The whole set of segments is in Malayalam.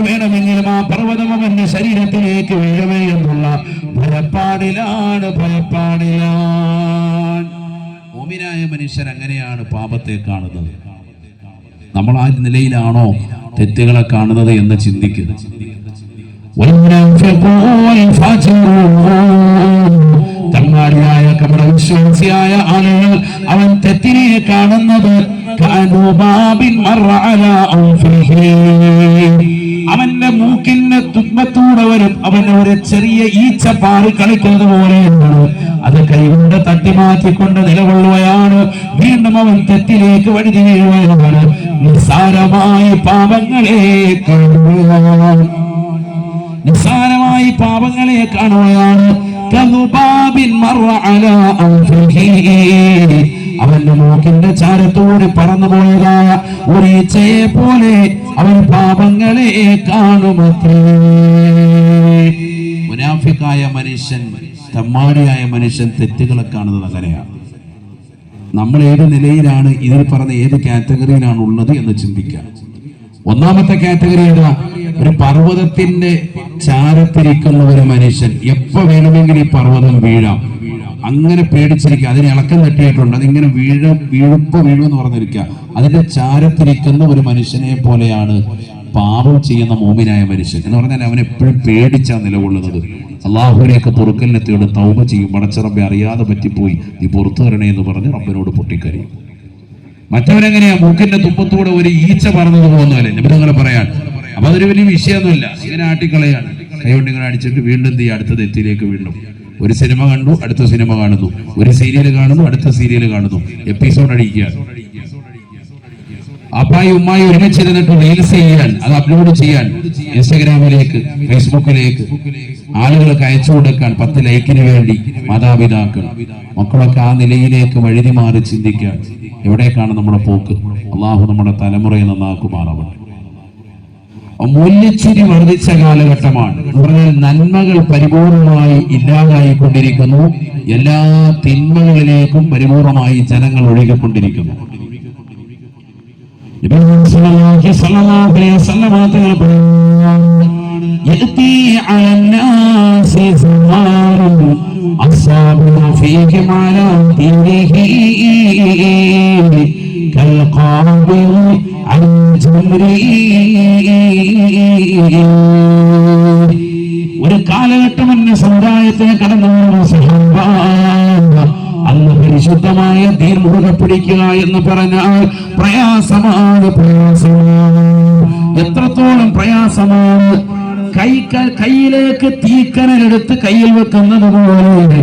വേണമെങ്കിലും ആ പർവ്വതം അവന്റെ ശരീരത്തിലേക്ക് വീഴമേ എന്നുള്ള ഭയപ്പാടിലാണ്. മുഅ്മിനായ മനുഷ്യൻ അങ്ങനെയാണ് പാപത്തെ കാണുന്നത്. നമ്മൾ ആ നിലയിലാണോ തെറ്റുകളെ കാണുന്നത് എന്ന് ചിന്തിക്കുക. തങ്ങാടിയായ കപടവിശ്വാസിയായ ആളുകൾ അവൻ തെറ്റിനെ കാണുന്നത് അവന്റെ മൂക്കിന്റെ തുമ്പത്തൂടെ വരും അവന് ഒരു ചെറിയ ഈച്ച പാറി കളിക്കുന്നത് പോലെയാണ്. അത് കൈകൊണ്ട് തട്ടിമാറ്റിക്കൊണ്ട് നിലകൊള്ളുകയാണ്. വീണ്ടും അവൻ തെറ്റിലേക്ക് വഴുതി വീഴുകയാണ്. നിസ്സാരമായി പാപങ്ങളെ കാണുകയാണ്. അവന്റെ മൂക്കിന്റെ ചാരത്തോടെ പറന്നുപോയതായ ഒരു ഈച്ചയെ പോലെ അവൻ പാപങ്ങളെ കാണുമത്രേ. മുനാഫിക്കായ മനുഷ്യൻ, തമ്മാടിയായ മനുഷ്യൻ തെറ്റുകളെ കാണുന്നത് അങ്ങനെയാണ്. നമ്മൾ ഏത് നിലയിലാണ്, ഇതിൽ പറഞ്ഞ ഏത് കാറ്റഗറിയിലാണ് ഉള്ളത് എന്ന് ചിന്തിക്കുക. ഒന്നാമത്തെ കാറ്റഗറി ഏതാ? ഒരു പർവ്വതത്തിന്റെ ചാരത്തിരിക്കുന്ന ഒരു മനുഷ്യൻ. എപ്പോ വേണമെങ്കിലും ഈ പർവ്വതം വീഴാം, അങ്ങനെ പേടിച്ചിരിക്കുക. അതിന് ഇളക്കം തട്ടിയിട്ടുണ്ട്, അതിങ്ങനെ വീഴുമെന്ന് പറഞ്ഞിരിക്കുക. അതിന്റെ ചാരത്തിരിക്കുന്ന ഒരു മനുഷ്യനെ പോലെയാണ് പാപം ചെയ്യുന്ന മോമിനായ മനുഷ്യൻ എന്ന് പറഞ്ഞാൽ അവൻ എപ്പോഴും പേടിച്ചാ നിലകൊള്ളുന്നത്. അള്ളാഹുവിനെയൊക്കെ പൊറുക്കലിനെ തേടി തൗബ ചെയ്യും. പടച്ചറബെ അറിയാതെ പറ്റിപ്പോയി, നീ പുറത്തു തരണേ എന്ന് പറഞ്ഞ് റബ്ബിനോട് പൊട്ടിക്കരയും. മറ്റവരെങ്ങനെയാ? മൂക്കിന്റെ തുമ്പത്തൂടെ ഒരു ഈച്ച പറന്നത് പോകുന്നതല്ലേ നിബിധങ്ങളെ പറയാൻ. അപ്പൊ അതൊരു വലിയ വിഷയമൊന്നുമില്ല, ഇങ്ങനെ ആട്ടിക്കളയാണ്. കൈകൊണ്ട് ഇങ്ങനെ അടിച്ചിട്ട് വീണ്ടും എന്ത് ചെയ്യുക? അടുത്ത തെറ്റിലേക്ക് വീണ്ടും. ഒരു സിനിമ കണ്ടു, അടുത്ത സിനിമ കാണുന്നു. ഒരു സീരിയൽ കാണുന്നു, അടുത്ത സീരിയൽ കാണുന്നു. എപ്പിസോഡ് അടിക്കുക. അപ്പായി ഉമ്മായി ഒരുമിച്ചിരുന്നിട്ട് റീൽസ് ചെയ്യാൻ, അത് അപ്ലോഡ് ചെയ്യാൻ ഇൻസ്റ്റഗ്രാമിലേക്ക്, ഫേസ്ബുക്കിലേക്ക് ആളുകൾക്ക് അയച്ചു കൊടുക്കാൻ 10 ലൈക്കിന് വേണ്ടി മാതാപിതാക്കൾ മക്കളൊക്കെ ആ നിലയിലേക്ക് വഴുതി മാറി ചിന്തിക്കാൻ. എവിടേക്കാണ് നമ്മുടെ പോക്ക്? അള്ളാഹു നമ്മുടെ തലമുറയെ നന്നാക്കുമാറാവട്ടെ. മൂല്യച്യുതി വർദ്ധിച്ച കാലഘട്ടമാണ്. എന്ന് പറഞ്ഞാൽ നന്മകൾ പരിപൂർണമായി ഇല്ലാതായിക്കൊണ്ടിരിക്കുന്നു. എല്ലാ തിന്മകളിലേക്കും പരിപൂർണമായി ജനങ്ങൾ ഒഴുകിക്കൊണ്ടിരിക്കുന്നു. ഒരു കാലഘട്ടം എന്ന സമുദായത്തിന് കടന്നു അന്ന് പരിശുദ്ധമായ ദീൻ മുറുകെ പിടിക്കുക എന്ന് പറഞ്ഞാൽ പ്രയാസമാണ്. എത്രത്തോളം പ്രയാസമാണ്! കയ്യിലേക്ക് തീക്കനലെടുത്ത് കയ്യിൽ വെക്കുന്നത് പോലെ,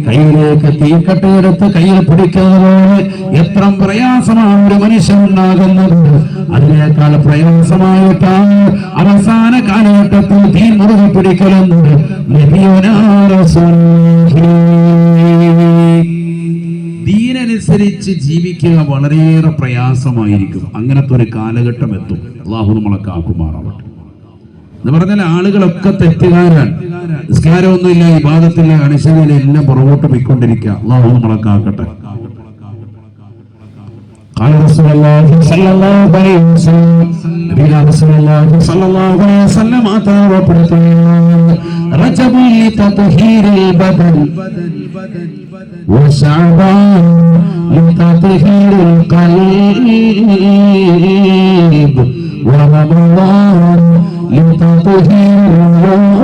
കയ്യിലേക്ക് തീക്കട്ടയെടുത്ത് കയ്യിൽ പിടിക്കുന്നത് പോലെ എത്ര പ്രയാസമാണ് ഒരു മനുഷ്യനുണ്ടാകുന്നത്. അതിനേക്കാൾ പ്രയാസമായിട്ടാണ് അവസാന കാലഘട്ടത്തിൽ ദീൻ മുറുകെ പിടിക്കലെന്നത്. ദീനനുസരിച്ച് ജീവിക്കുക വളരെയേറെ പ്രയാസമായിരിക്കും. അങ്ങനത്തെ ഒരു കാലഘട്ടം എത്തും. അള്ളാഹു നമ്മളെ കാക്കുമാറാവട്ടെ. എന്ന് പറഞ്ഞാൽ ആളുകളൊക്കെ തെറ്റുകാരാണ്. നിസ്കാരമൊന്നുമില്ല, ഇബാദത്തില്ല, അണിശയില്ല, എല്ലാം പുറകോട്ട് പോയിക്കൊണ്ടിരിക്കുക. അള്ളാഹു നമ്മളെ കാക്കട്ടെ. قال رسول الله صلى الله عليه وسلم نبينا رسول الله صلى الله عليه وسلم أتى رجب لتطهير البدن وشعبان لتطهير القلب ورمضان لتطهير الروح.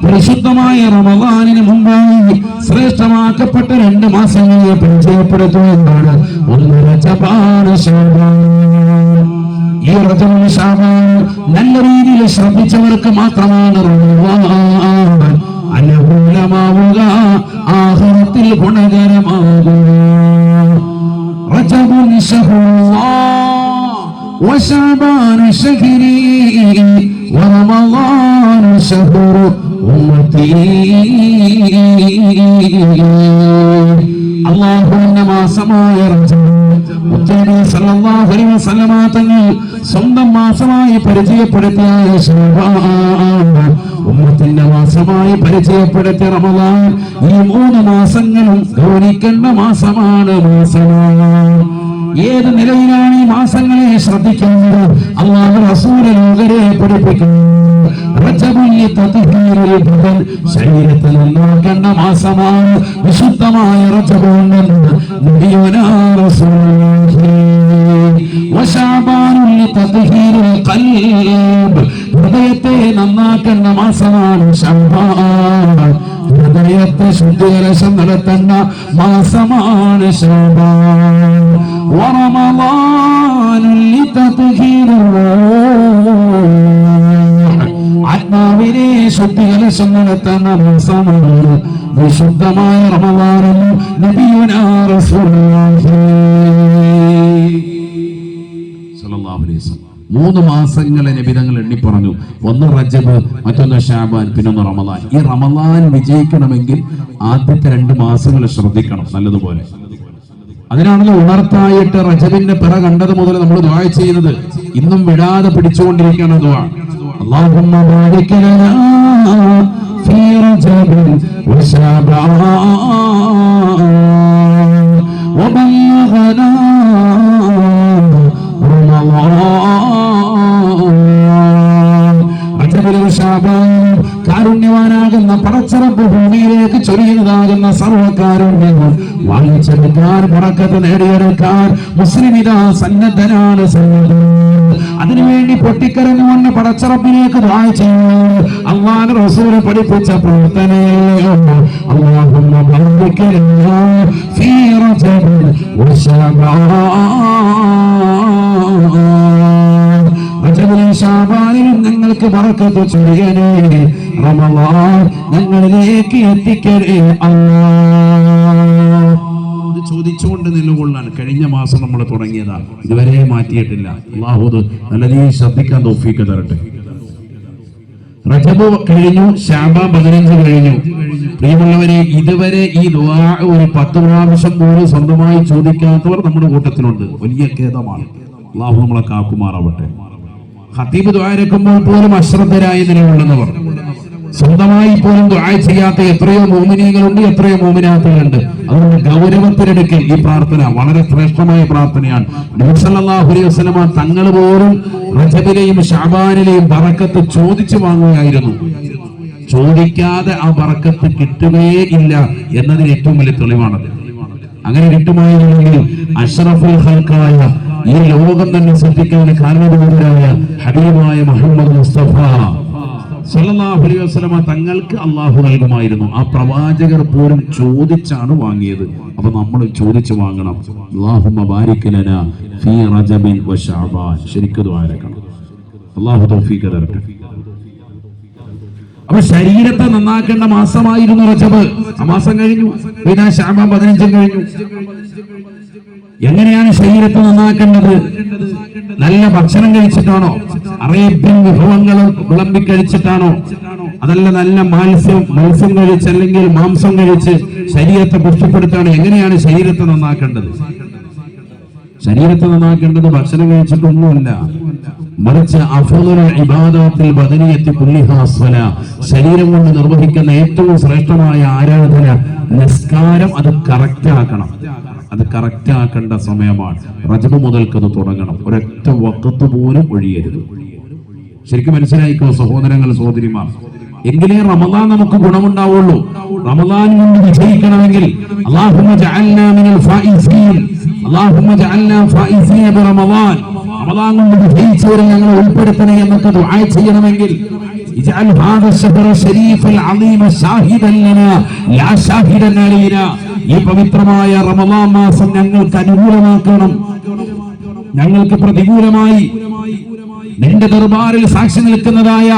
പരിശുദ്ധമായ റമദാനിന് മുമ്പായി ശ്രേഷ്ഠമാക്കപ്പെട്ട 2 മാസങ്ങളെ പരിചയപ്പെടുത്തുന്നതാണ്. ഒന്ന് റജബാണ്, ശഅബാൻ. ഈ റജബും ശഅബാൻ നല്ല രീതിയിൽ ശ്രദ്ധിച്ചവർക്ക് മാത്രമാണ് റമദാൻ അനുകൂലമാവുക, ആഖിറത്തിൽ ഗുണകരമാകുക. റജബുൻ ശഹ്റുല്ലാഹ് വശഅബാൻ ശഹ്രി ورمضان شهر أمتي. അല്ലാഹുവിന്റെ മാസമായ റജബ് സല്ലല്ലാഹു അലൈഹി വസല്ലമ തങ്ങൾ സ്വന്തം മാസമായി പരിചയപ്പെടുത്തിയ ശഅബാൻ, ഉമ്മത്തിന്റെ മാസമായി പരിചയപ്പെടുത്തിയ റമദാൻ, ഈ 3 മാസങ്ങളും ഗൗനിക്കേണ്ട മാസമാണ്. ഏത് നിലയിലാണ് ഈ മാസങ്ങളെ ശ്രദ്ധിക്കുന്നത്? അല്ലാഹു റസൂൽ ലോകരെ പഠിപ്പിക്കുന്നു. ശരീരത്തിൽ നോക്കേണ്ട മാസമാണ് വിശുദ്ധമായ റജബ്. ഹൃദയത്തെ നന്നാക്കേണ്ട മാസമാണ് ശഅബാൻ. ഹൃദയത്തെ ശുദ്ധീകരണം നടത്തേണ്ട മാസമാണ് ശഅബാൻ. ആത്മാവിനെ ശുദ്ധീകരണം നടത്തുന്ന മാസമാണ് വിശുദ്ധമായ റമദാൻ. നബിയുനാ റസൂലുള്ളാഹി സ്വല്ലല്ലാഹു അലൈഹി വസല്ലം 3 മാസങ്ങളെ നബി തങ്ങൾ എണ്ണി പറഞ്ഞു. ഒന്ന് റജബ്, മറ്റൊന്ന് ശഅബാൻ, പിന്നൊന്ന് റമദാൻ. ഈ റമദാൻ വിജയിക്കണമെങ്കിൽ ആദ്യത്തെ 2 മാസങ്ങൾ ശ്രദ്ധിക്കണം നല്ലതുപോലെ. അതിനാണല്ലോ ഉണർത്തായിട്ട് റജബിന്റെ പിറ കണ്ടത് മുതൽ നമ്മൾ ദുആ ചെയ്യുന്നത്. ഇന്നും വിടാതെ പിടിച്ചുകൊണ്ടിരിക്കുകയാണ് ദുആ. അല്ലാഹുമ്മ ബാരിക് ലനാ ഫീ റജബിൻ വശഅബാൻ വബല്ലിഗ്നാ കാരുണ്യവാനാകുന്ന പടച്ചറപ്പ് ഭൂമിയിലേക്ക് ചൊരിയുന്നതാകുന്ന സർവ്വകാരുണ്യങ്ങൾ വാങ്ങിച്ചെടുക്കാൻ, ബറക്കത്ത് നേടിയെടുക്കാൻ മുസ്ലിം ഇതാ സന്നദ്ധനാണ്. അതിനുവേണ്ടി പൊട്ടിക്കരഞ്ഞുകൊണ്ട് പടച്ചറപ്പിലേക്ക് ദുആ ചെയ്യുന്നു. അല്ലാഹു റസൂൽ പഠിപ്പിച്ച പ്രാർത്ഥനയല്ലേ അല്ലാഹുമ്മ ബാരിക് ലനാ ഫീ റജബിൻ വശഅബാൻ ശഅബാനിലും ഞങ്ങൾക്ക് ബറക്കത്ത് ചൊരിയണേ, റമളാൻ ഞങ്ങളിലേക്ക് എത്തിക്കണേ അല്ലാഹ്. ഇത് ചോദിച്ചുകൊണ്ട് നിലകൊള്ളാൻ കഴിഞ്ഞ മാസം നമ്മൾ തുടങ്ങിയതാ, ഇതുവരെ മാറ്റിയിട്ടില്ല. അല്ലാഹു നല്ല രീതിയിൽ ശ്രദ്ധിക്കാൻ തൗഫീഖ് തരട്ടെ. റജബ് കഴിഞ്ഞു, ശഅബാൻ 15 കഴിഞ്ഞു. പ്രിയമുള്ളവരെ, ഇതുവരെ ഈ ദുആ ഒരു 10 പ്രാവശ്യം പോലും സ്വന്തമായി ചോദിക്കാത്തവർ നമ്മുടെ കൂട്ടത്തിലുണ്ട്. വലിയ ഖേദമാണ്. അല്ലാഹു നമ്മളെ കാക്കുമാറാവട്ടെ. ഖതീബ് ദുആ ഇറക്കുമ്പോൾ പോലും അശ്രദ്ധരായി നിലകൊള്ളുന്നവർ, സ്വന്തമായി പോലും ദുആ ചെയ്യാത്ത എത്രയോ മുഅ്മിനീങ്ങളുണ്ട്, എത്രയോ മുഅ്മിനാത്തുകളുണ്ട്. അതുകൊണ്ട് ഗൗരവത്തിലെടുക്കൽ ഈ പ്രാർത്ഥന വളരെ ശ്രേഷ്ഠമായ പ്രാർത്ഥനയാണ്. നബി സല്ലല്ലാഹു അലൈഹി വസല്ലമ തങ്ങൾ പോലും റജബിലെയും ശഅബാനിലെയും ബറക്കത്ത് ചോദിച്ചു വാങ്ങുകയായിരുന്നു. ചോദിക്കാതെ ആ ബറക്കത്ത് കിട്ടുകയേ ഇല്ല എന്നതിന് ഏറ്റവും വലിയ തെളിവാണത്. അങ്ങനെ കിട്ടുമായിരുന്നെങ്കിൽ അഷ്റഫുൽ ഖൽഖായ ഈ ലോകം തന്നെ ശ്രദ്ധിക്കാൻ കാരണഭൂതരായ ഹബീബായ മുഹമ്മദ് മുസ്തഫ സല്ലല്ലാഹു അലൈഹി വസല്ലമ തങ്ങൾക്ക് അല്ലാഹു നൽകുമായിരുന്നു. ആ പ്രവാചകർ പോലും ചോദിച്ചാണ് വാങ്ങിയത്. അപ്പൊ നമ്മൾ ചോദിച്ചു വാങ്ങണം. അല്ലാഹുമ്മ ബാരിക് ലനാ ഫീ റജബിൻ വശഅബാൻ. ശരിക്കും ദുആ ഇറക്കണം. അല്ലാഹു തൗഫീഖ് തരട്ടെ. അപ്പൊ ശരീരത്തെ നന്നാക്കേണ്ട മാസമായിരുന്നു റജബ്. ആ മാസം കഴിഞ്ഞു, പിന്നെ ശഅബാൻ 15 കഴിഞ്ഞു. എങ്ങനെയാണ് ശരീരത്തെ നന്നാക്കേണ്ടത്? നല്ല ഭക്ഷണം കഴിച്ചിട്ടാണോ? അറേബ്യൻ വിഭവങ്ങൾ വിളമ്പിക്കഴിച്ചിട്ടാണോ? അതല്ല നല്ല മത്സ്യം കഴിച്ച് അല്ലെങ്കിൽ മാംസം കഴിച്ച് ശരീരത്തെ പുഷ്ടിപ്പെടുത്താണ്? എങ്ങനെയാണ് ശരീരത്തെ നന്നാക്കേണ്ടത്? ശരീരത്തെ നന്നാക്കേണ്ടത് ഭക്ഷണം കഴിച്ചിട്ടൊന്നുമല്ല, മറിച്ച് അഫ്ളലുൽ ഇബാദത്തിൽ ബദനിയത്തി കുല്ലിഹാ സ്വലാ, ശരീരം കൊണ്ട് നിർവഹിക്കുന്ന ഏറ്റവും ശ്രേഷ്ഠമായ ആരാധന നിസ്കാരം. അത് കറക്റ്റ് ആക്കണം. അത് കറക്റ്റ് ആക്കേണ്ട സമയമാണ്. റജബ് മുതൽക്കത് തുടങ്ങണം. ഒരൊറ്റ വഖത്ത് പോലും ഒഴിയരുത്. ശരിക്കും മനസ്സിലായിക്കോ സഹോദരങ്ങൾ, സഹോദരിമാർ. എങ്കിലേ റമദാൻ നമുക്ക് ഗുണമുണ്ടാവുള്ളൂ. റമദാൻ കൊണ്ട് വിജയിക്കണമെങ്കിൽ അല്ലാഹുമ്മ ജഅൽനാ മിനൽ ഫായിസീൻ, അല്ലാഹുമ്മ ജഅൽനാ ഫായിസീന ബിറമദാൻ, റമദാൻ കൊണ്ട് വിജയിച്ചവരെ ഞങ്ങളെ ഉൾപ്പെടുത്തണേ എന്നൊക്കെ ദുആ ചെയ്യണമെങ്കിൽ ഇജ്അൽ ഹാദാ ശഹ്റ ശരീഫൽ അളീമ ഷാഹിദൻ ലനാ ലാ ഷാഹിദൻ അലൈനാ, ഈ പവിത്രമായ റമദാൻ മാസം ഞങ്ങൾക്ക് അനുകൂലമാക്കണം. ഞങ്ങൾക്ക് പ്രതികൂലമായി നിന്റെ ദർബാറിൽ സാക്ഷി നിൽക്കുന്നതായ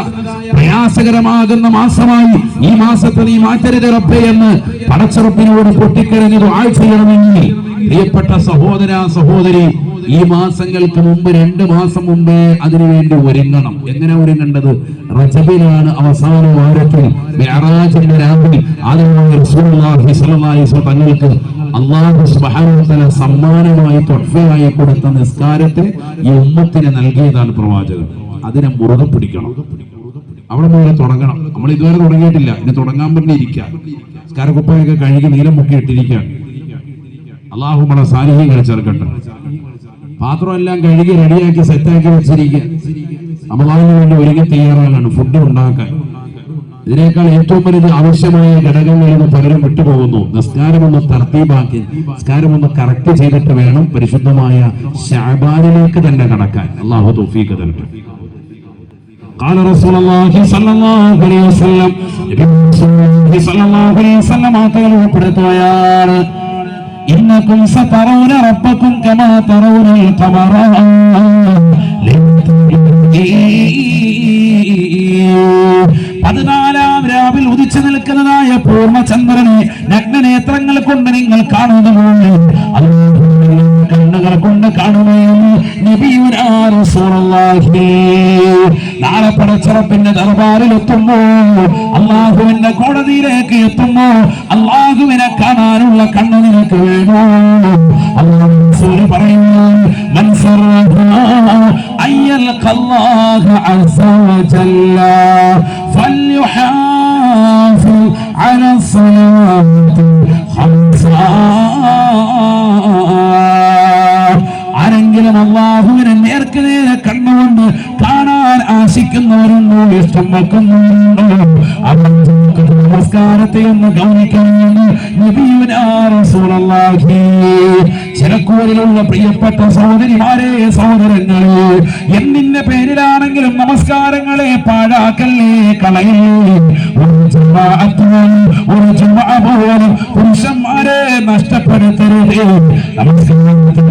പ്രയാസകരമാകുന്ന മാസമായി ഈ മാസത്തെ നീ മാറ്റരുത് റബ്ബേ എന്ന് പടച്ചറപ്പിനോട് പൊട്ടിക്കരഞ്ഞ് ദുആ ചെയ്യണമെങ്കിൽ പ്രിയപ്പെട്ട സഹോദര സഹോദരി, ഈ മാസങ്ങൾക്ക് മുമ്പ് 2 മാസം മുമ്പേ അതിനുവേണ്ടി ഒരുങ്ങണം. എങ്ങനെ ഒരുങ്ങേണ്ടത്? റജബിലാണ് അവസാന വാരത്തിൽ മിഅ്റാജിന്റെ രാത്രി ആദരവായ റസൂലുള്ളാഹി സ്വല്ലല്ലാഹു അലൈഹി വസല്ലം തങ്ങൾക്ക് അല്ലാഹു സുബ്ഹാനഹു വ തആല സമ്മാനമായി തൊഹ്ഫയായി കൊടുത്ത നിസ്കാരത്തിന് ഈ ഉമ്മത്തിന് നൽകിയതാണ് പ്രവാചകൻ. അതിനെ മുറുകെ പിടിക്കണം. അവിടെ മുതൽ തുടങ്ങണം. നമ്മൾ ഇതുവരെ തുടങ്ങിയിട്ടില്ല, ഇനി തുടങ്ങാൻ തന്നെ ഇരിക്കാം. നിസ്കാരക്കുപ്പായൊക്കെ കഴുകി നീലം മുക്കിയിട്ടിരിക്കുകയാണ്. അല്ലാഹു നമ്മളെ സാന്നിധ്യങ്ങളെ ചേർക്കട്ടെ. പാത്രമെല്ലാം കഴുകി റെഡിയാക്കി സെറ്റാക്കി വെച്ചിരിക്കുക. റമളാനിന് വേണ്ടി ഒരുങ്ങി തയ്യാറാകാണ് ഫുഡ് ഉണ്ടാക്കാൻ. ഇതിനേക്കാൾ ഏറ്റവും വലുത് ആവശ്യമായ ഘടകങ്ങളിൽ നിന്ന് പലരും വിട്ടുപോകുന്നു. നിസ്കാരം ഒന്ന് തർത്തീബാക്കി, നിസ്കാരം ഒന്ന് കറക്റ്റ് ചെയ്തിട്ട് വേണം പരിശുദ്ധമായ ശഅബാനിലേക്ക് തന്നെ കടക്കാൻ. അല്ലാഹു തൗഫീഖ് തരട്ടെ. قال رسول الله صلى الله عليه وسلم صلى الله عليه وسلم ആതകളുപ്പെടുത്തുകയാണ്, ഇന്നകും സതറൗന റബ്ബകും കമാ തറൗനൽ ഖമറ 14-ാം രാവിൽ ഉദിച്ചു നിൽക്കുന്നതായ പൂർണ്ണചന്ദ്രനെ നഗ്നനേത്രങ്ങൾ കൊണ്ട് നിങ്ങൾ കാണുന്നതുപോലെ കണ്ണുകൾ കൊണ്ട് കാണുമെന്ന് നബിയുനാ റസൂലുള്ളാഹി. നാളെ പടച്ചറപ്പിന്റെ ദർബാറിൽ എത്തുമ്പോ, അള്ളാഹുവിന്റെ കോടതിയിലേക്ക് എത്തുമ്പോ അള്ളാഹുവിനെ കാണാനുള്ള കണ്ണ് നിനക്ക് വേണോ? അല്ലാഹു റസൂൽ പറയുന്നു, മൻ സറഹു അയ്യൽഖല്ലാഹ അസ്സ വജല്ല ഫൽയുഹാഫിൽ അലാ സ്വലാത്തി ഖംസാ. ആരെങ്കിലും അള്ളാഹുവിനെ നേർക്ക് നേരെ കണ്ണുകൊണ്ട് കാണാൻ ആശിക്കുന്നവരുണ്ടോ, ഇഷ്ടം വെക്കുന്നവരുണ്ടോ, നമസ്കാരത്തെ ഒന്ന് ഗൗനിക്കണമെന്ന് നബിയുനാ റസൂലുള്ളാഹി. ചിലക്കൂരിലുള്ള പ്രിയപ്പെട്ട സഹോദരിമാരെ, സഹോദരങ്ങളെ, എന്നിന്റെ പേരിലാണെങ്കിലും നമസ്കാരങ്ങളെ പാഴാക്കല്ലേ, കളയല്ലേ. ഒരു ജുമുഅ പോലും പുരുഷന്മാരെ നഷ്ടപ്പെടുത്തരുതേ. നമസ്കാരത്തിൽ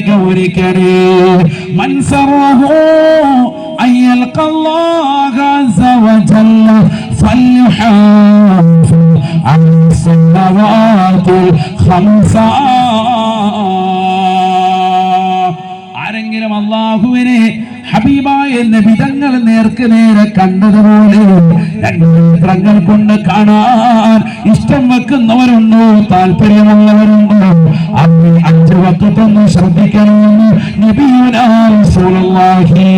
ഗൗരിക്കണേ. മൻ സറഹു അയ്യൽഖല്ലാഹ അസ്സ വജല്ല ഫൽയുഹാഫിൽ അലാ സ്വലവാത്തിൽ ഖംസാ. ആരെങ്കിലും അല്ലാഹുവിനെ ഹബീബായ നബി തങ്ങൾ നേർക്ക് നേരെ കണ്ടതുപോലെ നേത്രങ്ങൾ കൊണ്ട് കാണാൻ ഇഷ്ടം വെക്കുന്നവരുണ്ടോ, താല്പര്യമുള്ളവരുണ്ടോ? 5 വഖ്തൊന്ന് ശ്രദ്ധിക്കണമെന്ന് നബിയുനാ റസൂലുള്ളാഹി.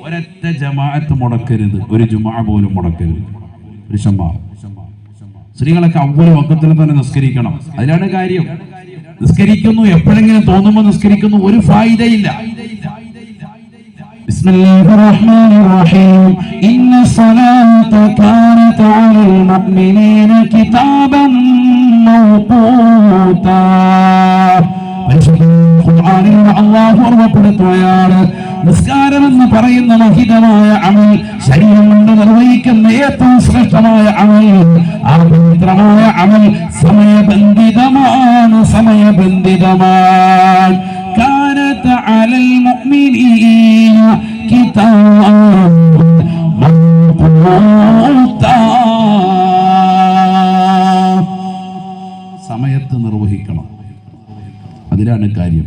ഒരൊറ്റ ജമാഅത്ത് മുടക്കരുത്, ഒരു ജുമുഅ പോലും മുടക്കരുത്. സ്ത്രീകളൊക്കെ അവ്വൽ വഖത്തിൽ തന്നെ നിസ്കരിക്കണം. അതിലാണ് കാര്യം. നിസ്കരിക്കുന്നു എപ്പോഴെങ്കിലും തോന്നുമ്പോൾ നിസ്കരിക്കുന്നു, ഒരു ഫായിദയില്ല. ബിസ്മില്ലാഹിർ റഹ്മാനിർ റഹീം. ഇന്ന സ്വലാത കാനത അലൽ മുഅ്മിനീന കിതാബൻ മൗഖൂതാ. ഖുർആനിൽ അല്ലാഹു ഓർമ്മപ്പെടുത്തുകയാണ്, നിസ്കാരം എന്ന് പറയുന്ന മഹിതമായ അമൽ, ശരീരം കൊണ്ട് നിർവഹിക്കുന്ന ഏറ്റവും ശ്രേഷ്ഠമായ അമൽ, ആ പവിത്രമായ അമൽ സമയബന്ധിതമാണ്, സമയബന്ധിതമാണ്. കാനത അലൽ മുഅ്മിനീന കിതാബൻ മൗഖൂതാ. സമയത്ത് നിർവഹിക്കണം, അതിലാണ് കാര്യം.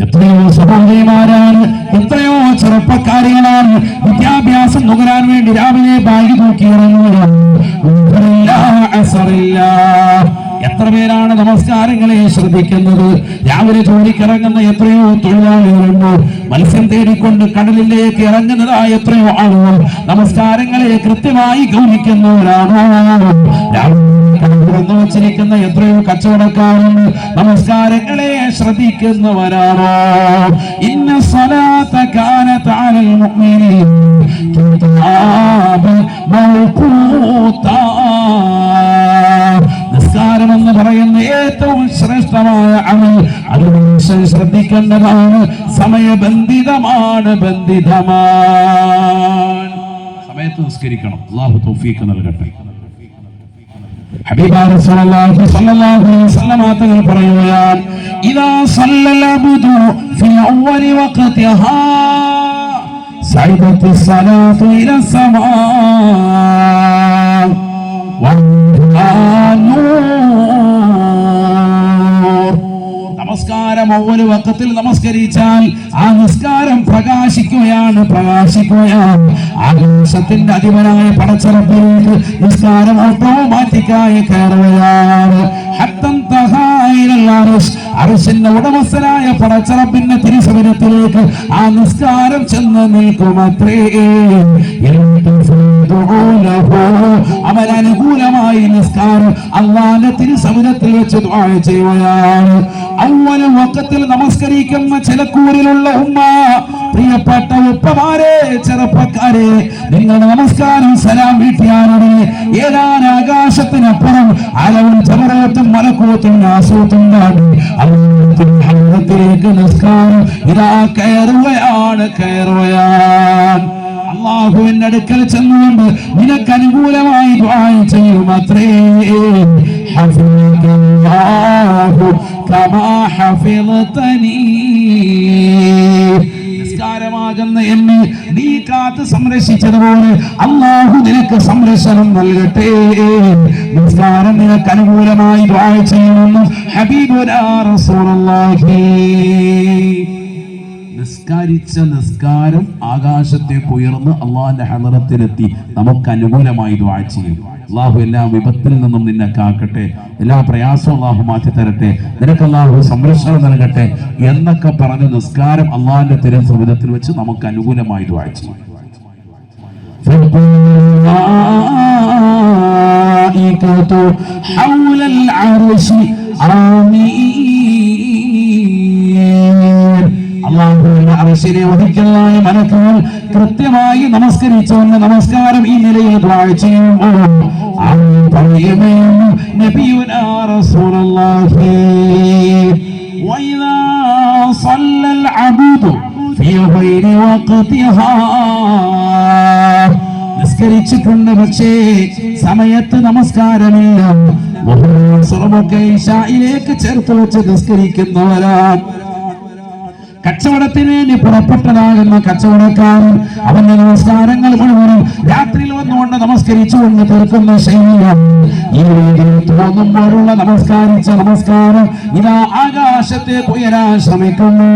എത്രയോ സഹോദരിമാരാണ്, എത്രയോ ചെറുപ്പക്കാരികളാണ് വിദ്യാഭ്യാസം നുകരാൻ വേണ്ടി രാവിലെ ബാഗ് തൂക്കി ഇറങ്ങുകയാണ്. എത്ര പേരാണ് നമസ്കാരങ്ങളെ ശ്രദ്ധിക്കുന്നത്? രാവിലെ ജോലിക്കിറങ്ങുന്ന എത്രയോ തൊഴിലാളികളുണ്ട്. മത്സ്യം തേടിക്കൊണ്ട് കടലിലേക്ക് ഇറങ്ങുന്നതായ എത്രയോ ആളുകൾ നമസ്കാരങ്ങളെ കൃത്യമായി ഗൗനിക്കുന്നവരാണോ? തുറന്നു വച്ചിരിക്കുന്ന എത്രയോ കച്ചവടക്കാരുണ്ട്, നമസ്കാരങ്ങളെ ശ്രദ്ധിക്കുന്നവരാണോ? ഇന്ന സ്വലാത്ത കാനത അലൽ മുഅ്മിനീന കിതാബൻ മൗഖൂതാ. നിസ്കാരം എന്ന് പറയുന്ന ഏറ്റവും ശ്രേഷ്ഠമായ അമൽ, അത് മനുഷ്യൻ ശ്രദ്ധിക്കേണ്ടതാണ്. സമയബന്ധിതമാണ്, ബന്ധിതമാണ്. സമയത്ത് നിസ്കരിക്കണം. അല്ലാഹു തൗഫീഖ് നൽകട്ടെ. ഹബീബ റസൂലുള്ളാഹി സ്വല്ലല്ലാഹു അലൈഹി വസല്ലം തങ്ങൾ പറയുകയാണ്, ഇദാ സല്ലൽ അബ്ദു ഫി അവ്വലി വഖതിഹാ സഅദത്തി സ്വലാത്തു ഇലാ സമാ വന്നൂർ. നമസ്കാരം അവ്വല് വഖത്തിൽ നമസ്കരിച്ചാൽ ആ നിസ്കാരം പ്രകാശിക്കുകയാണ്. ആകാശത്തിന്റെ അധിപനായ പടച്ചറപ്പിലേക്ക് നിസ്കാരം ഓട്ടോമാറ്റിക്കായി കയറുകയാണ്. അർശിന്റെ ഉടമസ്ഥനായ പടച്ചറപ്പിന്റെ തിരുസവിധത്തിലേക്ക് ആ നിസ്കാരം ചെന്ന് നിൽക്കുമത്രേ. അവൻ അനുകൂലമായി നിസ്കാരം അല്ലാഹുവിന്റെ തിരുസവിധത്തിൽ വെച്ച് ദുആ ചെയ്യുകയാണ്. അവ്വൽ വഖത്തിൽ നമസ്കരിക്കുന്ന ചിലക്കൂരിലുള്ള ഉമ്മ, പ്രിയപ്പെട്ട ഉപ്പമാരെ, ചെറുപ്പക്കാരെ, നിങ്ങളുടെ നമസ്കാരം സലാം വീട്ടിയാരുടെ ഏതാൻ ആകാശത്തിനപ്പുറം അലവും ചമറത്തും മലക്കൂത്തും നാസൂത്തും നാടി അള്ളാഹുവിലേക്ക് നിസ്കാരം ഇതാ കയറുകയാണ്. അള്ളാഹുവിന്റെ അടുക്കൽ ചെന്നുകൊണ്ട് നിനക്ക് അനുകൂലമായി ദുആ ചെയ്യുമത്രേ. ഹഫിദല്ലാഹു കമാ ഹഫിദതനീ, നിസ്കാരമാകുന്ന എന്നെ നീ കാത്ത് സംരക്ഷിച്ചതുപോലെ അള്ളാഹു നിനക്ക് സംരക്ഷണം നൽകട്ടെ. നിസ്കാരം നിനക്ക് അനുകൂലമായി ദുആ ചെയ്യണമെന്ന് ഹബീബുനാ റസൂലുള്ളാഹി. നിസ്കാരിച്ച നിസ്കാരം ആകാശത്തേക്ക് ഉയർന്ന് അള്ളാഹുവിന്റെ ഹളറത്തിലെത്തി നമുക്ക് അനുകൂലമായി ദുആ ചെയ്യും. അള്ളാഹു എല്ലാ വിപത്തിൽ നിന്നും നിന്നെ കാക്കട്ടെ, എല്ലാ പ്രയാസവും അള്ളാഹു മാറ്റി തരട്ടെ, നിനക്ക് അള്ളാഹു സംരക്ഷണം നൽകട്ടെ എന്നൊക്കെ പറഞ്ഞ് നിസ്കാരം അള്ളാഹുവിന്റെ തിരുസവിധത്തിൽ വെച്ച് നമുക്ക് അനുകൂലമായി ദുആ ചെയ്യും. അള്ളാഹുവിന്റെ അർശിനെ വഹിക്കുന്നതായ മലക്കുകൾ കൃത്യമായി നമസ്കരിച്ചുകൊണ്ട് നമസ്കാരം ഈ നിലയിൽ ദുആ ചെയ്യുമ്പോൾ പറയുമേ നബിയുനാ റസൂലുള്ളാഹി വഇദാ സല്ലൽ അബ്ദു ഫീ ഗൈരി വഖതിഹാ, നിസ്കരിച്ചിട്ടുണ്ട് പക്ഷേ സമയത്ത് നമസ്കാരമില്ല, ഇശായിലേക്ക് ചേർത്ത് വെച്ച് നിസ്കരിക്കുന്നവരാ. കച്ചവടത്തിന് വേണ്ടി പുറപ്പെട്ടതാകുന്ന കച്ചവടക്കാരൻ അവന്റെ നമസ്കാരങ്ങൾ മുഴുവനും രാത്രിയിൽ വന്നുകൊണ്ട് നമസ്കരിച്ചുകൊണ്ട് തീർക്കുന്ന ശൈലിയും ഈ രീതിയിൽ തോന്നുമ്പോഴുള്ള നമസ്കാരിച്ച നമസ്കാരം ഇതാ ആകാശത്തേക്ക് ഉയരാൻ ശ്രമിക്കുന്നു.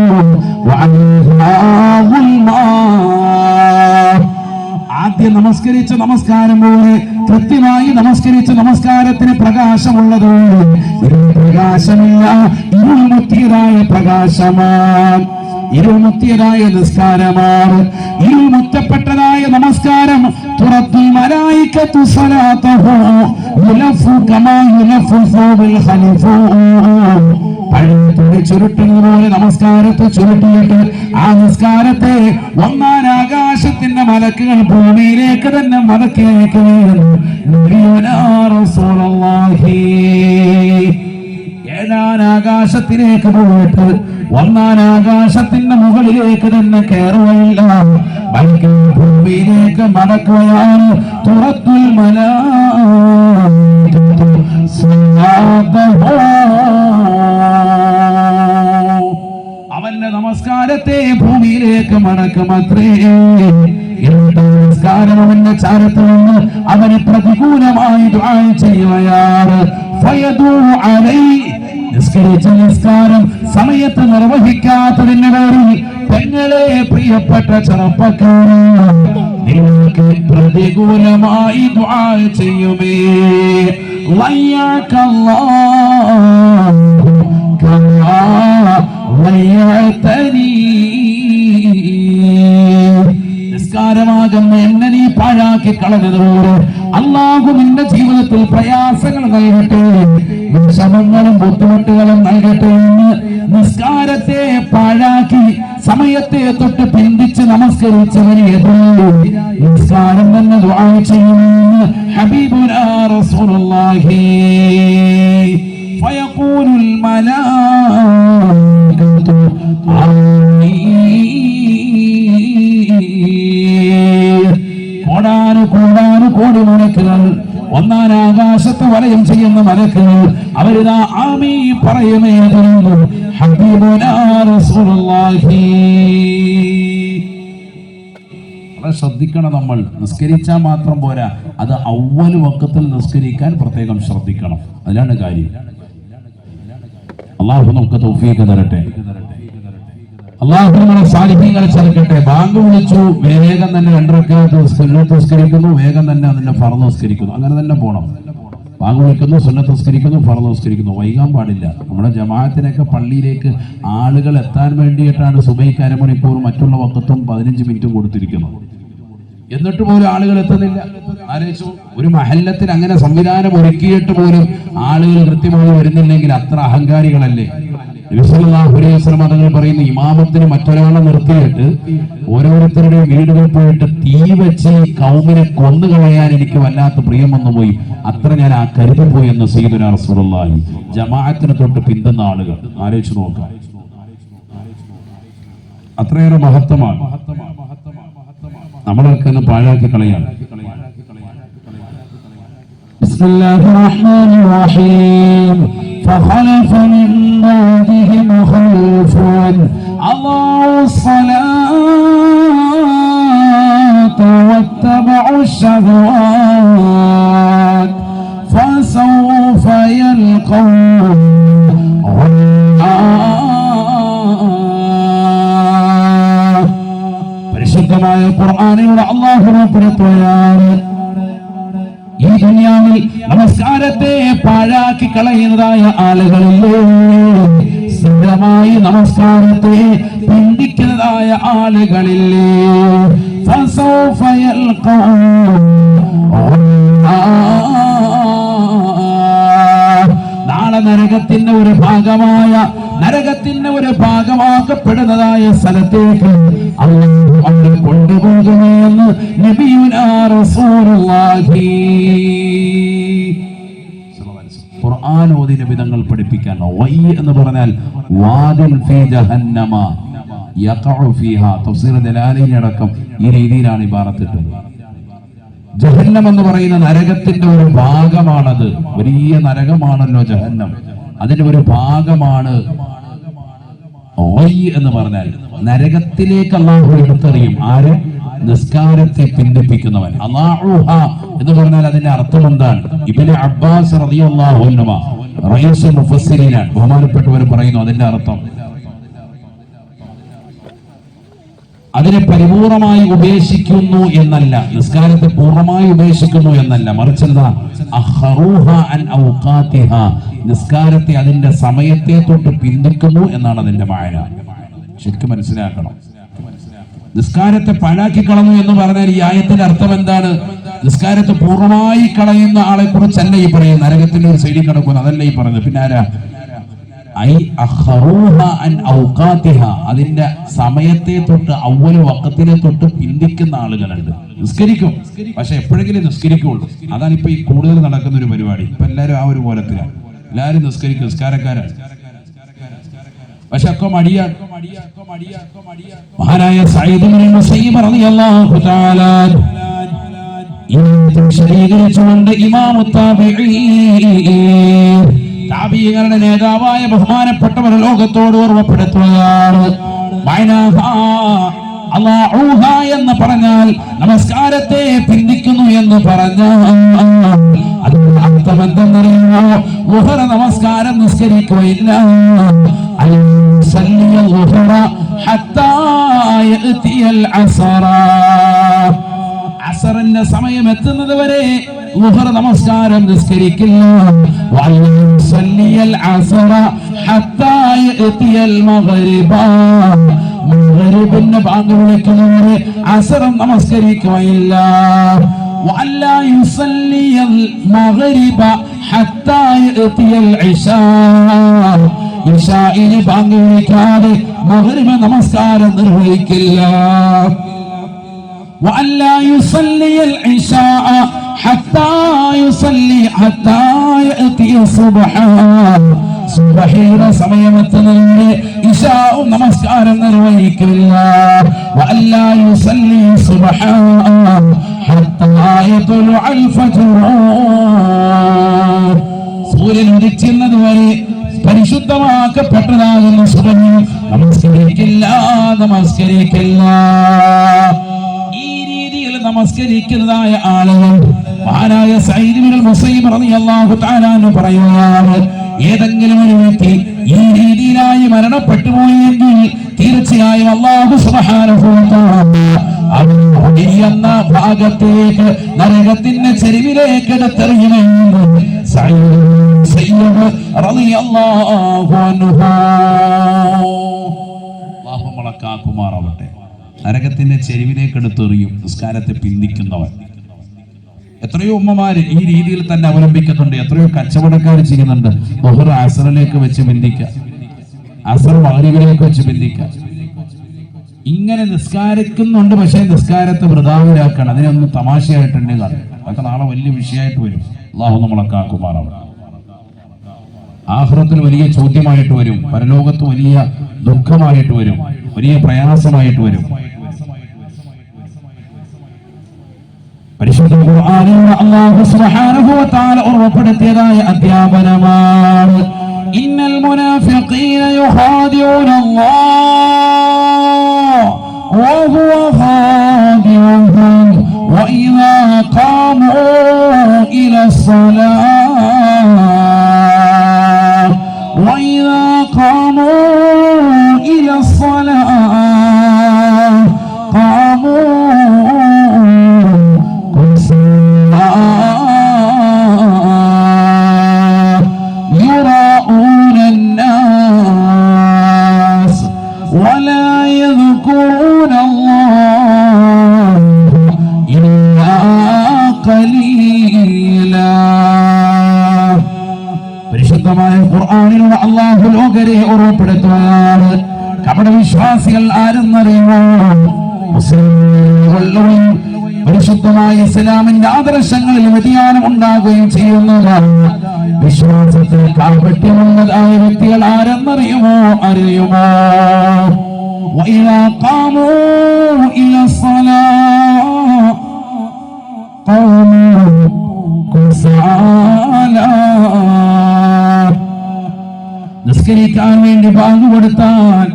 ആദ്യം നമസ്കരിച്ച നമസ്കാരം പോലെ കൃത്യമായി നമസ്കരിച്ച നമസ്കാരത്തിന് പ്രകാശമുള്ളതുകൊണ്ട് ഇതിന് പ്രകാശമില്ല, ഇരുൾമുത്തിയതായ പ്രകാശമാണ്, ഇരുൾമുത്തിയതായ നിസ്കാരമാണ്. ഇരുൾമുത്തപ്പെട്ടതായ നമസ്കാരം തുറത്തുൽ മലായികത്തു സ്വലാത്തഹു യുലഫു കമാ യുലഫു സൗബിൽ ഖലിഫു, പഴയ ചുരുട്ടുന്നത് പോലെ നമസ്കാരത്തെ ചുരുട്ടിയിട്ട് ആ നിസ്കാരത്തെ ഒന്നാം ആകാശത്തിന്റെ മലക്കുകൾ ഭൂമിയിലേക്ക് തന്നെ മലക്കിയേക്കുകയാണ്. ഏഴാം ആകാശത്തിലേക്ക് പോയിട്ട് ഒന്നാം ആകാശത്തിന്റെ മുകളിലേക്ക് തന്നെ കയറുകയില്ല, ബൽക്കി ഭൂമിയിലേക്ക് മടക്കുകയാണ്. തുറത്തുൽ മലായികത്തു സ്വലാത്തഹു, അവന്റെ നമസ്കാരത്തെ ഭൂമിയിലേക്ക് മടക്കുമത്രേ. നമസ്കാരം അവന്റെ ചാരത്തിൽ നിന്ന് അവന് പ്രതികൂലമായി ദുആ ചെയ്യുകയാണ്. നിസ്കരിച്ച നിസ്കാരം സമയത്ത് നിർവഹിക്കാത്തതിന്റെ പേരിൽ പെങ്ങളെ, പ്രിയപ്പെട്ട ചെറുപ്പക്കാരെ, നിങ്ങൾക്ക് പ്രതികൂലമായി ദുആ ചെയ്യുമേ. വയ്യക്കല്ലാഹു കമാ വയ്യതനീ, നിസ്കാരമാകുന്ന എന്നെ നീ പാഴാക്കി കളഞ്ഞതുപോലെ അല്ലാഹു നിന്റെ ജീവിതത്തിൽ പ്രയാസങ്ങൾ നൽകട്ടെ, വിഷമങ്ങളും ബുദ്ധിമുട്ടുകളും നൽകട്ടെ എന്ന് നിസ്കാരത്തെ പാഴാക്കി സമയത്തെ തൊട്ട് പിന്തിച്ച് നമസ്കരിച്ചവന് എതിരെ നിസ്കാരം തന്നെ ദുആ ചെയ്യുമെന്ന് ഹബീബുനാ റസൂലുള്ളാഹി. ഫയഖൂലുൽ മലായികത്തു കോടി മലക്കുകൾ, ഒന്നാം ആകാശത്ത് വലയം ചെയ്യുന്ന മലക്കുകൾ അവരിതാ ആമീൻ പറയുമേ എന്ന് ഹബീബുനാ റസൂലുള്ളാഹി. ശ്രദ്ധിക്കണം, നമ്മൾ നിസ്കരിച്ചാൽ മാത്രം പോരാ, അത് അവ്വൽ വഖത്തിൽ നിസ്കരിക്കാൻ പ്രത്യേകം ശ്രദ്ധിക്കണം. അതിലാണ് കാര്യം. അള്ളാഹു നമുക്ക് തൗഫീഖ് തരട്ടെ. അള്ളാഹു നമ്മളെ സാലിഹ്യങ്ങളെ ചേർക്കട്ടെ. ബാങ്ക് വിളിച്ചു, വേഗം തന്നെ 2 റക്അത്ത് സുന്നത്ത് നിസ്കരിക്കുന്നു, വേഗം തന്നെ അതിന്റെ ഫർദ് നിസ്കരിക്കുന്നു. അങ്ങനെ തന്നെ പോകണം. ബാങ്ക് വിളിക്കുന്നു, സുന്നത്ത് നിസ്കരിക്കുന്നു, ഫർദ് നിസ്കരിക്കുന്നു. വൈകാൻ പാടില്ല. നമ്മുടെ ജമാഅത്തിനൊക്കെ പള്ളിയിലേക്ക് ആളുകൾ എത്താൻ വേണ്ടിയിട്ടാണ് സുബഹിക്ക് അരമണിക്കൂർ മറ്റുള്ള വഖത്തും 15 മിനിറ്റും കൊടുത്തിരിക്കുന്നത്. എന്നിട്ട് പോലും ആളുകൾ എത്തുന്നില്ല. ആലോചിച്ചു, ഒരു മഹല്ലത്തിൽ അങ്ങനെ സംവിധാനം ഒരുക്കിയിട്ട് പോലും ആളുകൾ കൃത്യമായി വരുന്നില്ലെങ്കിൽ അത്ര അഹങ്കാരികളല്ലേ? നബി സല്ലല്ലാഹു അലൈഹി വസല്ലം തങ്ങൾ പറയുന്നു, ഇമാമത്തിന് മറ്റൊരാളെ നിർത്തിയിട്ട് ഓരോരുത്തരുടെയും വീടുകളിൽ പോയിട്ട് തീ വെച്ച് ഈ കൗമിനെ കൊന്നുകളയാൻ എനിക്ക് വല്ലാത്ത പ്രിയം വന്നു പോയി, അത്ര ഞാൻ ആ കരുതിപ്പോയി എന്ന് സയ്യിദുനാ റസൂലുള്ളാഹി. ജമാഅത്തിന് തൊട്ട് പിന്തുന്ന ആളുകൾ ആലോചിച്ചു നോക്കാം, അത്രയേറെ മഹത്വമാണ്. നമ്മളൊക്കെ ഒന്ന് പാഴാക്കി കളയാണ്. ബിസ്മില്ലാഹിർ റഹ്മാനിർ റഹീം. فخلف من بعدهم خلف أضاعوا الصلاة واتبعوا الشهوات فسوف يلقون غيا. പരിശുദ്ധമായ ഖുർആനിലൂടെ അല്ലാഹു പറയുകയാണ്, ഈ ദുനിയാവിൽ നമസ്കാരത്തെ പാഴാക്കി കളയുന്നതായ ആളുകളില്ലേ, സ്ഥിരമായി നമസ്കാരത്തെ പിന്തിക്കുന്നതായ ആളുകളില്ലേ, ഫസൗഫ യൽഖൗൻ നാളെ നരകത്തിന്റെ ഒരു ഭാഗമാക്കപ്പെടുന്നതായ സ്ഥലത്തേക്ക് അല്ലാഹു അവരെ കൊണ്ടുപോകുമെന്ന് നബിയുനാ റസൂലുള്ളാഹി. ഖുർആൻ ഓതിന വിധങ്ങൾ പഠിപ്പിക്കാൻ. വൈ എന്ന് പറഞ്ഞാൽ വാദിൻ ഫീ ജഹന്നമ യഖഉ ഫീഹാ. തഫ്സീർ ദലാലൈനി അടക്കം ഈ രീതിയിലാണ് ഇബാറത്തിട്ടത്. ജഹന്നം എന്ന് പറയുന്ന നരകത്തിന്റെ ഒരു ഭാഗമാണത്. വലിയ നരകമാണല്ലോ ജഹന്നം, അതിന്റെ ഒരു ഭാഗമാണ് എന്ന് പറഞ്ഞാൽ. നരകത്തിലേക്ക് അല്ലാഹു എടുത്തെറിയും ആര്? നിസ്കാരത്തെ പിന്തിപ്പിക്കുന്നവൻ. അല്ലാഹുഹ എന്ന് പറഞ്ഞാൽ അതിന്റെ അർത്ഥം എന്താണ്? ഇബ്നു അബ്ബാസ് റളിയല്ലാഹു അൻഹു റഈസുൽ മുഫസ്സിരീനാണ്, ബഹുമാനപ്പെട്ടവർ പറയുന്നു അതിന്റെ അർത്ഥം അതിനെ പരിപൂർണമായി ഉപേക്ഷിക്കുന്നു എന്നല്ല, നിസ്കാരത്തെ പൂർണ്ണമായി ഉപേക്ഷിക്കുന്നു എന്നല്ല, മറിച്ച് എന്താ? അഖറൂഹ അൻ ഔഖാതിഹ, നിസ്കാരത്തെ അതിന്റെ സമയത്തെ തൊട്ട് പിന്തിക്കുന്നു എന്നാണ് അതിന്റെ മായന. ശരിക്കും മനസ്സിലാക്കണം. നിസ്കാരത്തെ പാഴാക്കി കളഞ്ഞു എന്ന് പറഞ്ഞാൽ ഈ ആയത്തിന്റെ അർത്ഥം എന്താണ്? നിസ്കാരത്തെ പൂർണ്ണമായി കളയുന്ന ആളെ കുറിച്ചല്ല ഈ പറയുന്നത്. നരകത്തിന്റെ ഒരു സൈഡിൽ കിടക്കുന്നു അതല്ല ഈ പറഞ്ഞത്. പിന്നെ ആരാ? അതിന്റെ സമയത്തെ തൊട്ട് അവ്വല് വഖത്തിനെ തൊട്ട് പിന്തിക്കുന്ന ആളുകളുണ്ട്. നിസ്കരിക്കും, പക്ഷെ എപ്പോഴെങ്കിലും നിസ്കരിക്കുള്ളൂ. അതാണ് ഇപ്പൊ ഈ കൂടുതൽ നടക്കുന്ന ഒരു പരിപാടി. ഇപ്പൊ എല്ലാവരും ആ ഒരു കോലത്തിലാണ്. എല്ലാവരും നിസ്കരിക്കും, നിസ്കാരക്കാരാണ്, പക്ഷെ ഒക്കെ മടിയാണ്. മഹാനായ സഈദ് ഇബ്നു മുസയ്യിബ് റളിയല്ലാഹു തആല വിശദീകരിച്ചുകൊണ്ട് ഇമാമു താബിഈങ്ങളുടെ നേതാവായ ബഹുമാനപ്പെട്ടവർ ലോകത്തോട് ഓർമ്മപ്പെടുത്തുകയാണ്. അല്ലാഹുഹ എന്ന് പറഞ്ഞാൽ നമസ്കാരത്തെ പിന്തിക്കുന്നു എന്ന് പറഞ്ഞാൽ അതിന്റെ അർത്ഥം എന്തെന്നറിയുമോ? ളുഹർ നമസ്കാരം നിസ്കരിക്കുകയില്ല. അസറിന്റെ സമയം എത്തുന്നത് വരെ ളുഹർ നമസ്കാരം നിസ്കരിക്കില്ല. മഗ്രിബിന്റെ ബാങ്ക് വിളിക്കുന്നവരെ അസറും നമസ്കരിക്കുകയില്ല. ഇശാഇന് ബാങ്ക് വിളിക്കാതെ മഗ്രിബ് നമസ്കാരം നിർവഹിക്കില്ല. وألا يصلي العشاء حتى يأتي الصبح. സുബ്ഹിയുടെ സമയമെത്തുന്നതിന് ഇശാഉ നമസ്കാരം നിർവഹിക്കില്ല. وألا يصلي الصبح حتى يطلع الفجر. സൂര്യൻ ഉദിക്കുന്നത് വരെ പരിശുദ്ധമാക്കപ്പെട്ടതാകുന്ന സുബ്ഹി നമസ്കരിക്കില്ല. നമസ്കരിക്കുന്നതായ ആളുകൾ മഹാനായ സഈദ് ഇബ്നുൽ മുസയ്യിബ് റളിയല്ലാഹു തആല അൻഹു പറയുകയാണ്, ഏതെങ്കിലും ഒരു വ്യക്തി ഈ രീതിയിലായി മരണപ്പെട്ടു പോയെങ്കിൽ തീർച്ചയായും അല്ലാഹു സുബ്ഹാനഹു വ തആല അവൻ എന്ന ഭാഗത്തേക്ക് നരകത്തിന്റെ ചെരുവിലേക്ക് എടുത്തെറിയുമെന്ന് സയ്യിദ് റളിയല്ലാഹു അൻഹു. അല്ലാഹു മലക്കാക്കുമാറാവട്ടെ. നരകത്തിന്റെ ചെരുവിലേക്ക് എടുത്തെറിയും നിസ്കാരത്തെ പിന്തിക്കുന്നവൻ. എത്രയോ ഉമ്മമാര് ഈ രീതിയിൽ തന്നെ അവലംബിക്കുന്നുണ്ട്. എത്രയോ കച്ചവടക്കാർ ചെയ്യുന്നുണ്ട്. ബഹുർ അസറിലേക്ക് വെച്ച് ബന്ധിക്കുക, അസർ മഗ്രിബിലേക്ക് വെച്ച് ബന്ധിക്കുക. ഇങ്ങനെ നിസ്കാരിക്കുന്നുണ്ട്. പക്ഷേ നിസ്കാരത്തെ വൃഥാവിലാക്കണം. അതിനൊന്നും തമാശയായിട്ടുണ്ട് കാണും. അതൊക്കെ നാളെ വലിയ വിഷയമായിട്ട് വരും. അല്ലാഹു നമ്മളെ കാക്കുമാറാവട്ടെ. ആഖിറത്തിൽ വലിയ ചോദ്യമായിട്ട് വരും. പരലോകത്ത് വലിയ ദുഃഖമായിട്ട് വരും. വലിയ പ്രയാസമായിട്ട് വരും. പരിശുദ്ധ ഖുർആനിൽ അല്ലാഹു സുബ്ഹാനഹു വ തആല ഉറപ്പെടുത്തിയതായ അധ്യാപനമാണ് ഇന്നൽ മുനാഫിഖീന യുഖാദിഊന അല്ലാഹ് വഹുവ ഖാദിഉഹും വഇദാ ഖാമൂ ഇലസ്സലാത്ത് വഇദാ ഖാമൂ ഇലസ്സലാത്ത് ഖാമൂ പരിശുദ്ധമായ ഖുർആനിലൂടെ അല്ലാഹു ലോകരെ ഓർമ്മപ്പെടുത്തുകയാണ്. കപടവിശ്വാസികൾ ആരെന്നറിയുമോ? മുസ്ലിമുകൾ പരിശുദ്ധമായ ഇസ്ലാമിന്റെ ആദർശങ്ങളിൽ വ്യതിയാനം ഉണ്ടാകുകയും ചെയ്യുന്നതാണ്. വിശ്വാസത്തിൽ കാപട്യമുള്ളതായ വ്യക്തികൾ ആരെന്നറിയുമോ? അറിയുമോ? وإذا قاموا إلى الصلاة قاموا كسالى. നിസ്കരിക്കാൻ വേണ്ടി ബാങ്ക് കൊടുത്താൽ,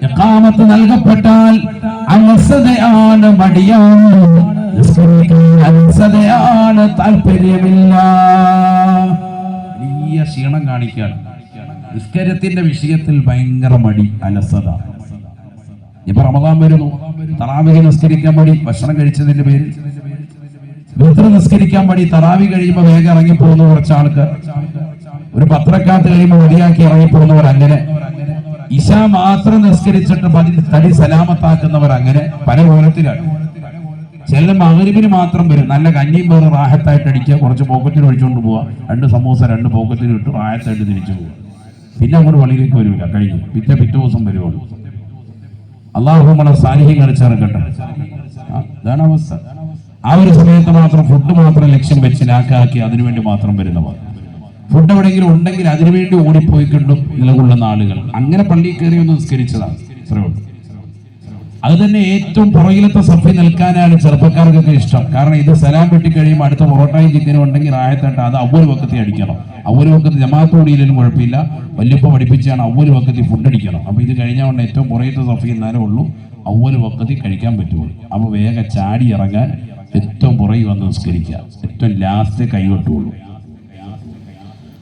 ഇഖാമത്ത് നൽകപ്പെട്ടാൽ അലസതയാണ്, മടിയാണ്. നിസ്കരിക്കാൻ അലസതയാണ്, താല്പര്യമില്ല, വലിയ ക്ഷീണം കാണിക്കുകയാണ്. നിസ്കാരത്തിന്റെ വിഷയത്തിൽ ഭയങ്കര മടി, അലസത. ഇപ്പൊ റമദാൻ വരുന്നു, തറാവീഹ് നിസ്കരിക്കാൻ മടി, ഭക്ഷണം കഴിച്ചതിന്റെ പേരിൽ. വിത്ർ നിസ്കരിക്കാൻ മടി, തറാവീഹ് കഴിയുമ്പോൾ വേഗം ഇറങ്ങിപ്പോകുന്ന കുറച്ച് ആൾക്കാർ. ഒരു 10 റക്അത്ത് കഴിയുമ്പോൾ മടിയാക്കി ഇറങ്ങിപ്പോകുന്നവർ അങ്ങനെ. ഇശ മാത്രം നിസ്കരിച്ചിട്ട് തടി സലാമത്താക്കുന്നവർ അങ്ങനെ പല കോലത്തിലാണ്. ചില മഗ്രിബിന് മാത്രം വരും, നല്ല കഞ്ഞിയും വേറെ റാഹത്തായിട്ട് അടിക്കുക, കുറച്ച് പോക്കറ്റിൽ ഒഴിച്ചുകൊണ്ട് പോവുക, 2 സമൂസ 2 പോക്കറ്റിൽ ഇട്ട് റാഹത്തായിട്ട് തിരിച്ചു പോവുക. പിന്നെ അങ്ങോട്ട് വളിയിലേക്ക് വരില്ല, കഴിഞ്ഞു. പിറ്റേ ദിവസം വരുവുള്ളൂ. അല്ലാഹു നമ്മളെ സാന്നിധ്യങ്ങൾ ചേർക്കട്ടെ. ഇതാണ് അവസ്ഥ. ആ ഒരു സമയത്ത് മാത്രം ഫുഡ് മാത്രം ലക്ഷ്യം വെച്ച് ലാക്കാക്കി അതിനുവേണ്ടി മാത്രം വരുന്നവർ. ഫുഡ് എവിടെയെങ്കിലും ഉണ്ടെങ്കിൽ അതിനുവേണ്ടി ഓടിപ്പോയിക്കൊണ്ടും നിലകൊള്ളുന്ന ആളുകൾ. അങ്ങനെ പള്ളിയിൽ കയറി ഒന്ന് നിസ്കരിച്ചതാണ്. അത് തന്നെ ഏറ്റവും പുറകിലത്തെ സഫി നിൽക്കാനാണ് ചെറുപ്പക്കാർക്കൊക്കെ ഇഷ്ടം. കാരണം ഇത് സലാം വെട്ടിക്കഴിയുമ്പോൾ അടുത്ത പൊറോട്ടയും ചിക്കനും ഉണ്ടെങ്കിൽ ആയത്തായിട്ട് അത് അവ്വൽ വക്കത്തി അടിക്കണം. അവ്വൽ വക്കത്ത് ജമാഅത്തോടിയിലും കുഴപ്പമില്ല, വല്യപ്പ പഠിപ്പിച്ചാണ് അവ്വൽ വക്കത്തി ഫുഡ് അടിക്കണം. അപ്പൊ ഇത് കഴിഞ്ഞാൽ കൊണ്ട് ഏറ്റവും പുറകിലത്തെ സഫി എന്നാലേ ഉള്ളൂ അവ്വൽ വക്കത്തി കഴിക്കാൻ പറ്റുള്ളൂ. അപ്പൊ വേഗം ചാടി ഇറങ്ങാൻ ഏറ്റവും പുറകിൽ വന്ന് നിസ്കരിക്കുക, ഏറ്റവും ലാസ്റ്റ് കൈകൊട്ടുള്ളൂ.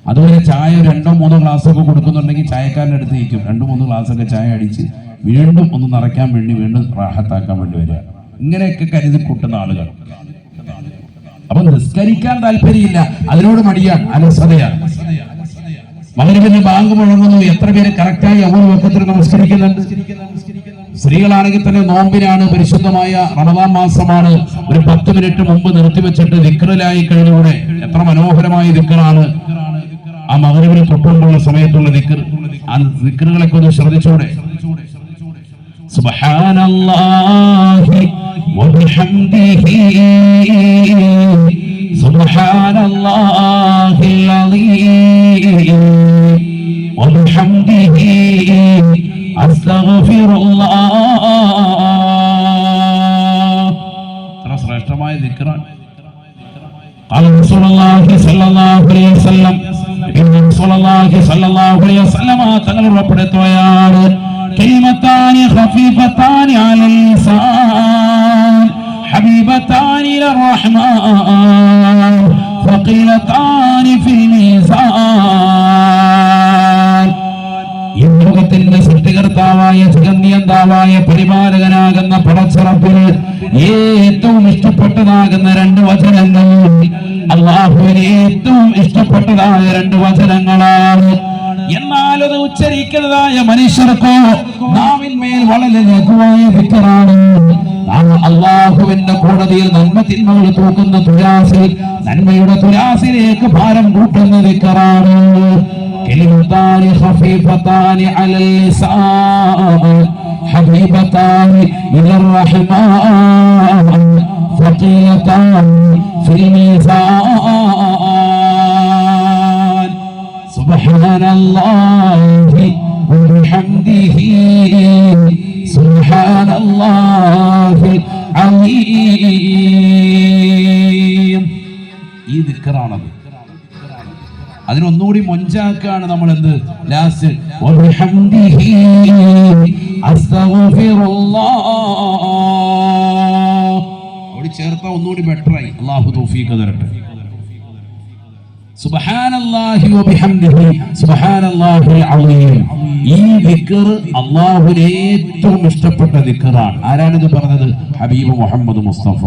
അതുപോലെ ചായ 2-3 ഗ്ലാസ്സൊക്കെ കൊടുക്കുന്നുണ്ടെങ്കിൽ ചായക്കാരൻ്റെ അടുത്ത് നിൽക്കും. 2-3 ഗ്ലാസ്സൊക്കെ ചായ അടിച്ച് വീണ്ടും ഒന്ന് നിറയ്ക്കാൻ വേണ്ടി വീണ്ടും റാഹത്താക്കാൻ വേണ്ടി വരിക. ഇങ്ങനെയൊക്കെ കരുതി കൂട്ടുന്ന ആളുകൾ. അപ്പൊ നിസ്കരിക്കാൻ താല്പര്യമില്ല, അതിനോട് മടിയാണ്, അലസതയാണ്. മഗ്രിബിന് ബാങ്ക് മുഴങ്ങുന്നു, എത്ര പേര് കറക്റ്റായി അവര് വക്കത്തിൽ നമസ്കരിക്കുന്നുണ്ട്? സ്ത്രീകളാണെങ്കിൽ തന്നെ നോമ്പിനാണ്, പരിശുദ്ധമായ റമദാൻ മാസമാണ്. ഒരു 10 മിനിറ്റ് മുമ്പ് നിർത്തിവെച്ചിട്ട് ദിക്റിലായി കഴിഞ്ഞൂടെ. എത്ര മനോഹരമായ ദിക്റാണ് ആ മഗ്രിബിന് തൊട്ടുമുള്ള സമയത്തുള്ള ദിക്ർ. ആ ദിക്റുകളൊക്കെ ഒന്ന് ശ്രദ്ധിച്ചൂടെ? സുബ്ഹാനല്ലാഹി വബിഹംദിഹി സുബ്ഹാനല്ലാഹിൽ അലീം വബിഹംദിഹി അസ്തഗ്ഫിറുല്ലാഹ്. എത്ര ശ്രേഷ്ഠമായ ദിക്റാണ്. قال رسول الله صلى الله عليه وسلم തങ്ങൾ ഉറപ്പെടുത്തുകയാണ്, കലിമത്താനി ഖഫീഫത്താനി അലൽ ലിസാൻ ഹബീബത്താനി ഇലർ റഹ്മാൻ ഫഖീലത്താനി ഫിൽ മീസാൻ. പരിപാലകനാകുന്ന പടച്ചറപ്പിന് ഏറ്റവും ഇഷ്ടപ്പെട്ടതാകുന്ന 2 വചനങ്ങൾ, അല്ലാഹുവിന് ഏറ്റവും ഇഷ്ടപ്പെട്ടതായ 2 വചനങ്ങളാണ്. എന്നാൽ അത് ഉച്ചരിക്കുന്നതായ മനുഷ്യർക്കോ നാവിന്മേൽ വളരെ ലഘുവായ ദിക്റാണ്. അല്ലാഹുവിന്റെ കോടതിയിൽ നന്മ തിന്മകൾ തൂക്കുന്ന തുലാസിൽ നന്മയുടെ തുലാസിലേക്ക് ഭാരം കൂട്ടുന്ന ദിക്റാണ്. കലിമതാനി ഖഫീഫതാനി അലൽ ലിസാൻ ഹബീബതാനി ഇലർ റഹ്മാൻ ഫഖീലതാനി ഫിൽ മീസാൻ സുബ്ഹാനല്ലാഹി വബിഹംദിഹി സുബ്ഹാനല്ലാഹിൽ അലീം. ഈ ദിക്റാണത്. അതിനൊന്നുകൂടി മൊഞ്ചാക്കാണ് നമ്മൾ എന്ത് ലാസ്റ്റ് വബിഹംദിഹി അസ്തഗ്ഫിറുല്ലാഹ് അവിടെ ചേർത്താ ഒന്നുകൂടി ബെറ്ററായി. അല്ലാഹു തൗഫീഖ് തരട്ടെ. സുബ്ഹാനല്ലാഹി വബിഹംദിഹി സുബ്ഹാനല്ലാഹിൽ അലീം. ഈ ദിക്ർ അല്ലാഹുവിന് ഏറ്റവും ഇഷ്ടപ്പെട്ട ദിക്റാണ്. ആരാണിത് പറഞ്ഞത്? ഹബീബ് മുഹമ്മദ് മുസ്തഫ.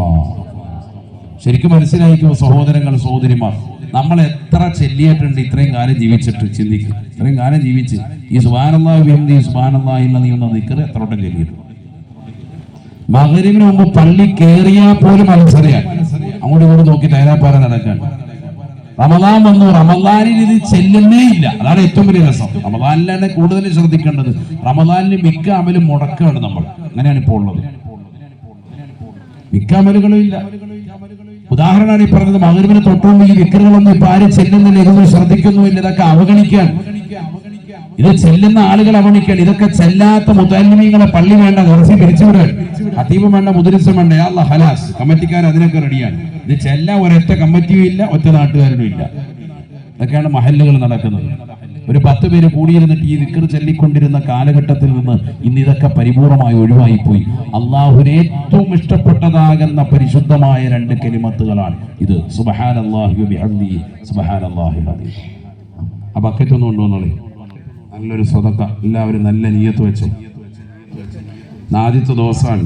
ശരിക്കും മനസ്സിലായിരിക്കും സഹോദരങ്ങൾ, സഹോദരിമാർ, നമ്മൾ എത്ര ചെല്ലിയിട്ടുണ്ട് ഇത്രയും കാലം ജീവിച്ചിട്ട്? ചിന്തിക്കും. ഇത്രയും കാലം ജീവിച്ച് ഈ സുബ്ഹാനല്ലാഹി വബിഹംദിഹി സുബ്ഹാനല്ലാഹി എന്ന ദിക്ർ എത്ര വട്ടം ചെല്ലിയിട്ടുണ്ട്? മഗ്‌രിബിന് മുമ്പ് പള്ളി കേറിയാൽ പോലും മനസ്സറിയാൻ അങ്ങോട്ട് ഇങ്ങോട്ട് നോക്കി തയ്യാറാപ്പാറ നടക്കാൻ. റമദാൻ വന്നു, റമദാനിൽ ഇത് ചെല്ലുന്നേ ഇല്ല. അതാണ് ഏറ്റവും വലിയ രസം. റമദാനിലാണ് കൂടുതൽ ശ്രദ്ധിക്കേണ്ടത്. റമദാനിൽ മിക്ക അമലും മുടക്കാണ് നമ്മൾ. അങ്ങനെയാണ് ഇപ്പോൾ ഉള്ളത്. മിക്ക അമലുകളും ഇല്ല. ഉദാഹരണമാണ് ഈ പറഞ്ഞത്. മഗ്‌രിബിന് തൊട്ടുകൊണ്ട് ഈ ദിക്റുകളൊന്നും ഇപ്പൊ ആരും ചെല്ലുന്നില്ല, ഇതൊന്നും ശ്രദ്ധിക്കുന്നുമില്ല. ഇതൊക്കെ അവഗണിക്കാൻ, ഇത് ചെല്ലുന്ന ആളുകൾ അവഗണിക്കാൻ. ഇതൊക്കെ ചെല്ലാത്ത മുതല്ലിമീങ്ങളെ പള്ളി വേണ്ട, ദർസി പിരിച്ചുവിടാൻ. ഖതീബ് വേണ്ട, മുദരിസും വേണ്ട. യാ അല്ലാഹ് ഖലാസ്, കമ്മിറ്റിക്കാർ അതിനൊക്കെ റെഡിയാണ്. ഇത് ചെല്ലാൻ ഒരൊറ്റ കമ്മിറ്റിയും ഇല്ല, ഒറ്റ നാട്ടുകാരനും ഇല്ല. ഇതൊക്കെയാണ് മഹല്ലുകൾ നടക്കുന്നത്. ഒരു 10 പേര് കൂടിയിരുന്നിട്ട് ഈ ദിക്ർ ചൊല്ലിക്കൊണ്ടിരുന്ന കാലഘട്ടത്തിൽ നിന്ന് ഇന്ന് ഇതൊക്കെ പരിപൂർണമായി ഒഴിവായിപ്പോയി. അള്ളാഹുവിന് ഏറ്റവും ഇഷ്ടപ്പെട്ടതാകുന്ന പരിശുദ്ധമായ 2 കലിമത്തുകളാണ് ഇത്. സുബ്ഹാനല്ലാഹി വബിഹംദിഹി സുബ്ഹാനല്ലാഹിൽ അലീം. ആ ബക്കറ്റ് ഒന്നും കൊണ്ടുവന്നോളെ. നല്ലൊരു സ്വതക്ക എല്ലാവരും നല്ല നിയ്യത്ത് വെച്ചോ. ആദ്യത്തെ ദിവസമാണ്.